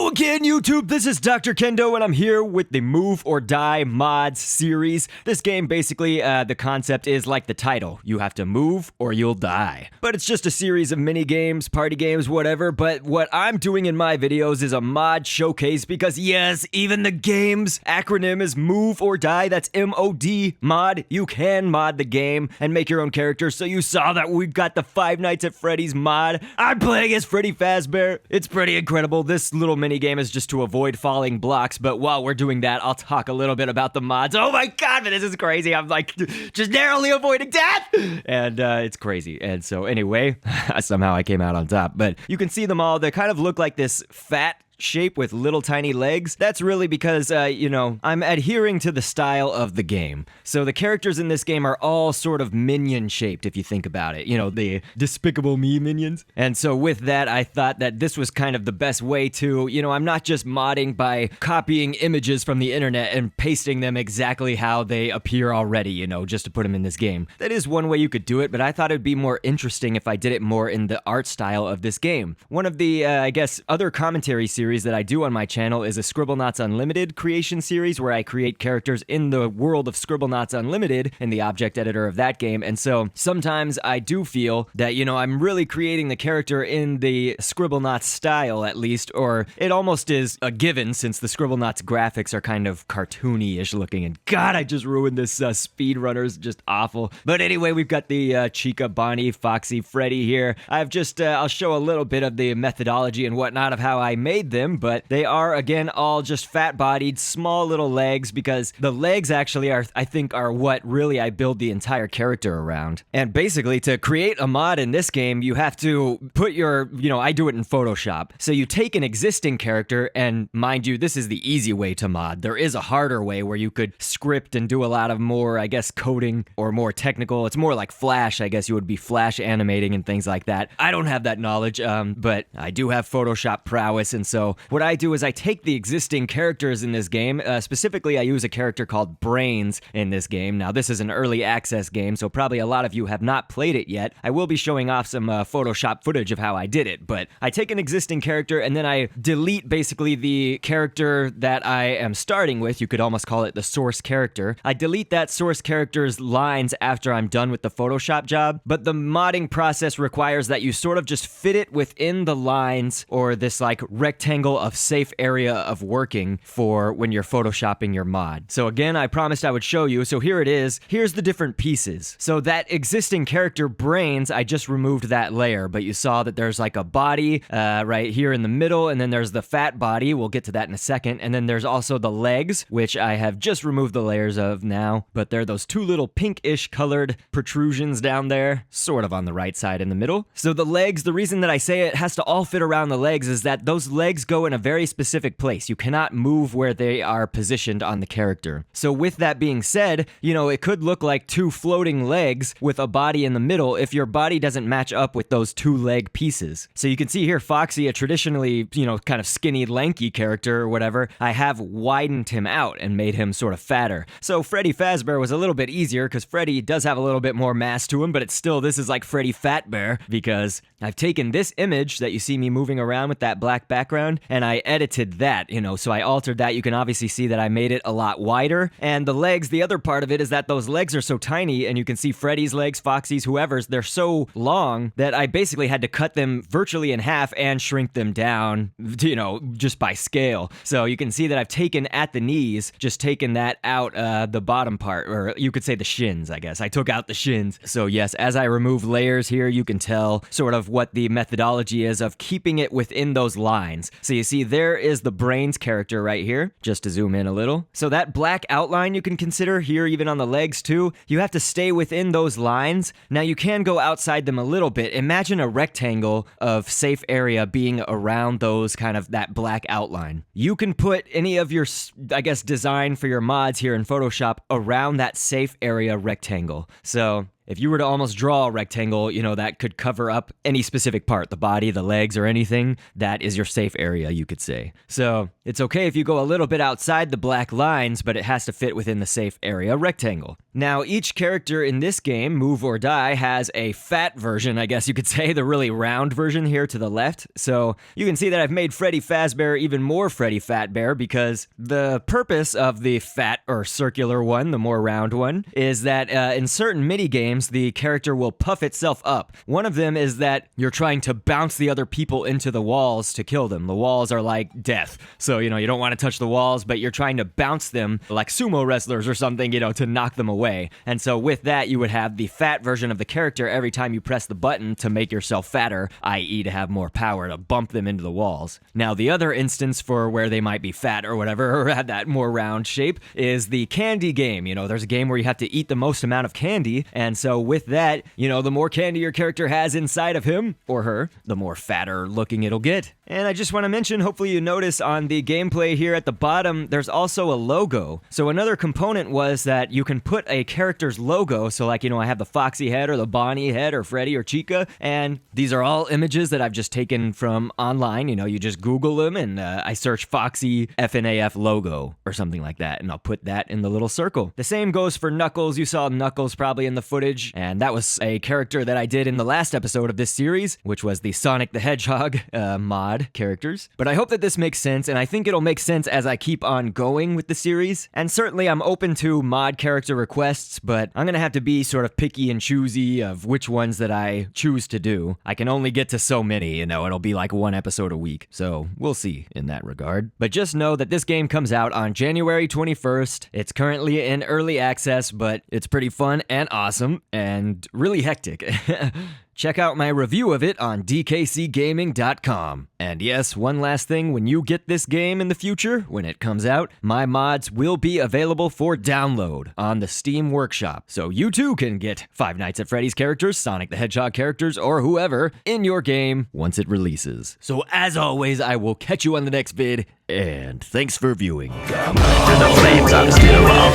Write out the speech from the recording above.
Hello again, YouTube. This is Dr. Kendo, and I'm here with the Move or Die mods series. This game, basically, the concept is like the title. You have to move or you'll die. But it's just a series of mini games, party games, whatever. But what I'm doing in my videos is a mod showcase because, yes, even the game's acronym is Move or Die. That's M-O-D, mod. You can mod the game and make your own character. So you saw that we've got the Five Nights at Freddy's mod. I'm playing as Freddy Fazbear. It's pretty incredible. This little mini game is just to avoid falling blocks, but while we're doing that, I'll talk a little bit about the mods. Oh my god, this is crazy. I'm like just narrowly avoiding death, and it's crazy. And so anyway, somehow I came out on top. But you can see them all. They kind of look like this fat shape with little tiny legs. That's really because, I'm adhering to the style of the game. So the characters in this game are all sort of minion shaped, if you think about it. You know, the Despicable Me minions. And so with that, I thought that this was kind of the best way to, I'm not just modding by copying images from the internet and pasting them exactly how they appear already, just to put them in this game. That is one way you could do it, but I thought it'd be more interesting if I did it more in the art style of this game. One of the, other commentary series that I do on my channel is a Scribblenauts Unlimited creation series where I create characters in the world of Scribblenauts Unlimited in the object editor of that game. And so sometimes I do feel that, I'm really creating the character in the Scribblenauts style at least, or it almost is a given since the Scribblenauts graphics are kind of cartoony-ish looking. And God, I just ruined this speedrunner's just awful. But anyway, we've got the Chica, Bonnie, Foxy, Freddy here. I'll show a little bit of the methodology and whatnot of how I made them, but they are, again, all just fat-bodied, small little legs, because the legs actually are what really I build the entire character around. And basically, to create a mod in this game, you have to put your, I do it in Photoshop. So you take an existing character, and mind you, this is the easy way to mod. There is a harder way where you could script and do a lot of more, coding or more technical. It's more like Flash, I guess you would be Flash animating and things like that. I don't have that knowledge, but I do have Photoshop prowess, and so what I do is I take the existing characters in this game. Specifically, I use a character called Brains in this game. Now, this is an early access game, so probably a lot of you have not played it yet. I will be showing off some Photoshop footage of how I did it, but I take an existing character and then I delete basically the character that I am starting with. You could almost call it the source character. I delete that source character's lines after I'm done with the Photoshop job, but the modding process requires that you sort of just fit it within the lines or this like rectangle of safe area of working for when you're photoshopping your mod. So again, I promised I would show you, so here it is. Here's the different pieces. So that existing character Brains, I just removed that layer, but you saw that there's like a body right here in the middle, and then there's the fat body. We'll get to that in a second. And then there's also the legs, which I have just removed the layers of now, but they're those two little pinkish colored protrusions down there, sort of on the right side in the middle. So the legs, the reason that I say it has to all fit around the legs is that those legs go in a very specific place. You cannot move where they are positioned on the character. So with that being said, it could look like two floating legs with a body in the middle if your body doesn't match up with those two leg pieces. So you can see here, Foxy, a traditionally, kind of skinny, lanky character or whatever, I have widened him out and made him sort of fatter. So Freddy Fazbear was a little bit easier because Freddy does have a little bit more mass to him, but this is like Freddy Fatbear because I've taken this image that you see me moving around with that black background and I edited that, so I altered that. You can obviously see that I made it a lot wider. And the legs, the other part of it is that those legs are so tiny, and you can see Freddy's legs, Foxy's, whoever's, they're so long that I basically had to cut them virtually in half and shrink them down, just by scale. So you can see that I've taken at the knees, just taken that out, the bottom part, or you could say the shins, I guess. I took out the shins. So yes, as I remove layers here, you can tell sort of what the methodology is of keeping it within those lines. So you see there is the Brains character right here, just to zoom in a little. So that black outline you can consider here, even on the legs too, you have to stay within those lines. Now you can go outside them a little bit. Imagine a rectangle of safe area being around those kind of that black outline. You can put any of your, design for your mods here in Photoshop around that safe area rectangle. So if you were to almost draw a rectangle, that could cover up any specific part, the body, the legs, or anything. That is your safe area, you could say. So it's okay if you go a little bit outside the black lines, but it has to fit within the safe area rectangle. Now, each character in this game, Move or Die, has a fat version, I guess you could say, the really round version here to the left. So you can see that I've made Freddy Fazbear even more Freddy Fatbear, because the purpose of the fat or circular one, the more round one, is that in certain mini games, the character will puff itself up. One of them is that you're trying to bounce the other people into the walls to kill them. The walls are like death. So, you don't want to touch the walls, but you're trying to bounce them like sumo wrestlers or something, to knock them away. And so with that, you would have the fat version of the character every time you press the button to make yourself fatter, i.e. to have more power to bump them into the walls. Now, the other instance for where they might be fat or whatever, or have that more round shape, is the candy game. There's a game where you have to eat the most amount of candy, and so with that, the more candy your character has inside of him or her, the more fatter looking it'll get. And I just want to mention, hopefully you notice on the gameplay here at the bottom, there's also a logo. So another component was that you can put a character's logo, so like, I have the Foxy head or the Bonnie head or Freddy or Chica, and these are all images that I've just taken from online. You just Google them, and I search Foxy FNAF logo or something like that, and I'll put that in the little circle. The same goes for Knuckles. You saw Knuckles probably in the footage, and that was a character that I did in the last episode of this series, which was the Sonic the Hedgehog mod characters. But I hope that this makes sense, and I think it'll make sense as I keep on going with the series. And certainly I'm open to mod character requests, but I'm gonna have to be sort of picky and choosy of which ones that I choose to do. I can only get to so many, it'll be like one episode a week. So we'll see in that regard. But just know that this game comes out on January 21st. It's currently in early access, but it's pretty fun and awesome and really hectic. Check out my review of it on dkcgaming.com. And yes, one last thing, when you get this game in the future, when it comes out, my mods will be available for download on the Steam Workshop. So you too can get Five Nights at Freddy's characters, Sonic the Hedgehog characters, or whoever in your game once it releases. So as always, I will catch you on the next vid, and thanks for viewing. Come on, the flames, I'm still on